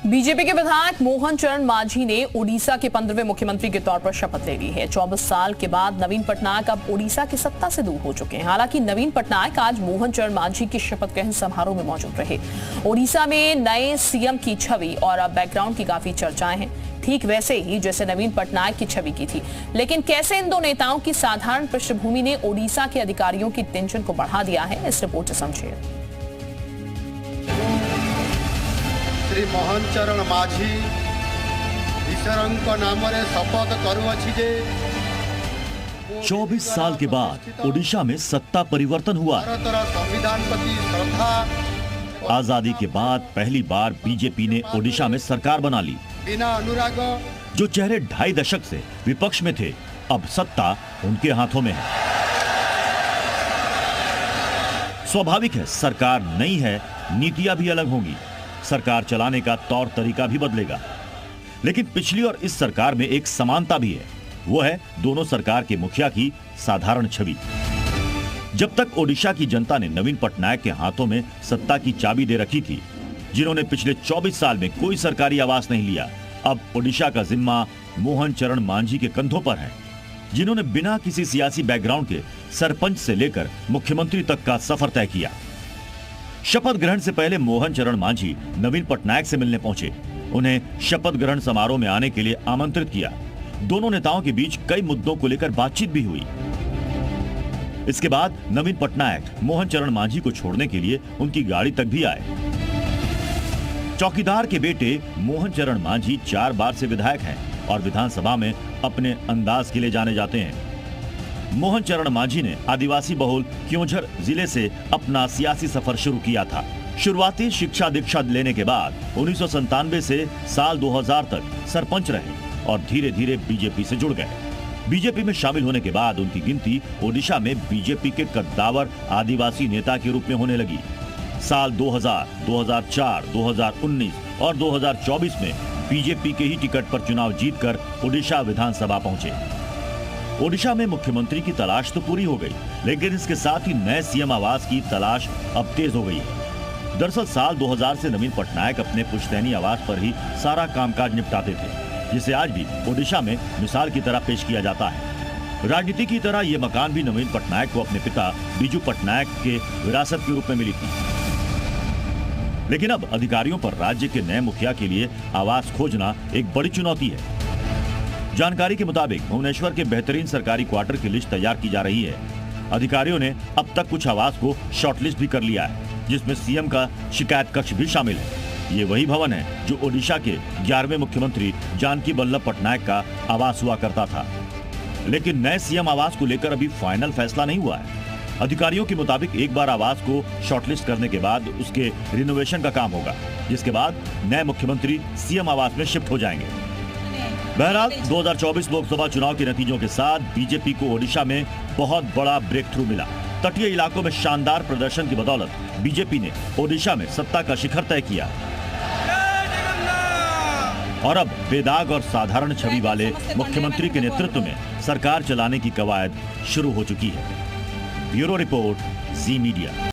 BJP के विधायक मोहन चरण मांझी ने ओडिशा के 15वें मुख्यमंत्री के तौर पर शपथ ले ली है। 24 साल के बाद नवीन पटनायक अब ओडिशा की सत्ता से दूर हो चुके हैं। हालांकि नवीन पटनायक आज मोहन चरण मांझी की शपथ ग्रहण समारोह में मौजूद रहे। ओडिशा में नए सीएम की छवि और बैकग्राउंड की काफी चर्चाएं हैं, ठीक वैसे ही जैसे नवीन पटनायक की छवि की थी। लेकिन कैसे इन दो नेताओं की साधारण पृष्ठभूमि ने ओडिशा के अधिकारियों की टेंशन को बढ़ा दिया है, इस रिपोर्ट से समझिए। श्री मोहन चरण माझी ईश्वरंक नाम रे शपथ करुअछि जे 24 साल के बाद ओडिशा में सत्ता परिवर्तन हुआ। भारतर संविधान प्रति श्रद्धा। आजादी के बाद पहली बार बीजेपी ने ओडिशा में सरकार बना ली। बिना अनुराग जो चेहरे 2.5 दशक से विपक्ष में थे, अब सत्ता उनके हाथों में है। स्वाभाविक है, सरकार नई है, नीतियां भी अलग होंगी, सरकार चलाने का तौर तरीका भी बदलेगा। लेकिन पिछली और इस सरकार में एक समानता भी है, वो है दोनों सरकार के मुखिया की साधारण छवि। जब तक ओडिशा की जनता ने नवीन पटनायक के हाथों में सत्ता की चाबी दे रखी थी, जिन्होंने पिछले 24 साल में कोई सरकारी आवास नहीं लिया, अब ओडिशा का जिम्मा मोहन चरण मांझी के कंधों पर है, जिन्होंने बिना किसी सियासी बैकग्राउंड के सरपंच से लेकर मुख्यमंत्री तक का सफर तय किया। शपथ ग्रहण से पहले मोहन चरण मांझी नवीन पटनायक से मिलने पहुंचे, उन्हें शपथ ग्रहण समारोह में आने के लिए आमंत्रित किया। दोनों नेताओं के बीच कई मुद्दों को लेकर बातचीत भी हुई। इसके बाद नवीन पटनायक मोहन चरण मांझी को छोड़ने के लिए उनकी गाड़ी तक भी आए। चौकीदार के बेटे मोहन चरण मांझी 4 बार से विधायक हैं और विधानसभा में अपने अंदाज के लिए जाने जाते हैं। मोहन चरण मांझी ने आदिवासी बहुल क्योंझर जिले से अपना सियासी सफर शुरू किया था। शुरुआती शिक्षा दीक्षा लेने के बाद 1997 से साल 2000 तक सरपंच रहे और धीरे धीरे बीजेपी से जुड़ गए। बीजेपी में शामिल होने के बाद उनकी गिनती ओडिशा में बीजेपी के कद्दावर आदिवासी नेता के रूप में होने लगी। साल 2000, 2004, 2019 और 2024 में बीजेपी के ही टिकट पर चुनाव जीतकर ओडिशा विधानसभा पहुंचे। ओडिशा में मुख्यमंत्री की तलाश तो पूरी हो गई, लेकिन इसके साथ ही नए सीएम आवास की तलाश अब तेज हो गई है। दरअसल साल 2000 से नवीन पटनायक अपने पुश्तैनी आवास पर ही सारा कामकाज निपटाते थे, जिसे आज भी ओडिशा में मिसाल की तरह पेश किया जाता है। राजनीति की तरह ये मकान भी नवीन पटनायक को अपने पिता बीजू पटनायक के विरासत के रूप में मिली थी। लेकिन अब अधिकारियों पर राज्य के नए मुखिया के लिए आवास खोजना एक बड़ी चुनौती है। जानकारी के मुताबिक भुवनेश्वर के बेहतरीन सरकारी क्वार्टर की लिस्ट तैयार की जा रही है। अधिकारियों ने अब तक कुछ आवास को शॉर्टलिस्ट भी कर लिया है, जिसमें सीएम का शिकायत कक्ष भी शामिल है। ये वही भवन है जो ओडिशा के 11वें मुख्यमंत्री जानकी वल्लभ पटनायक का आवास हुआ करता था। लेकिन नए सीएम आवास को लेकर अभी फाइनल फैसला नहीं हुआ है। अधिकारियों के मुताबिक एक बार आवास को शॉर्टलिस्ट करने के बाद उसके रिनोवेशन का काम होगा, जिसके बाद नए मुख्यमंत्री सीएम आवास में शिफ्ट हो जाएंगे। बहरहाल 2024 लोकसभा चुनाव के नतीजों के साथ बीजेपी को ओडिशा में बहुत बड़ा ब्रेक थ्रू मिला। तटीय इलाकों में शानदार प्रदर्शन की बदौलत बीजेपी ने ओडिशा में सत्ता का शिखर तय किया और अब बेदाग और साधारण छवि वाले मुख्यमंत्री के नेतृत्व में सरकार चलाने की कवायद शुरू हो चुकी है। ब्यूरो रिपोर्ट, जी मीडिया।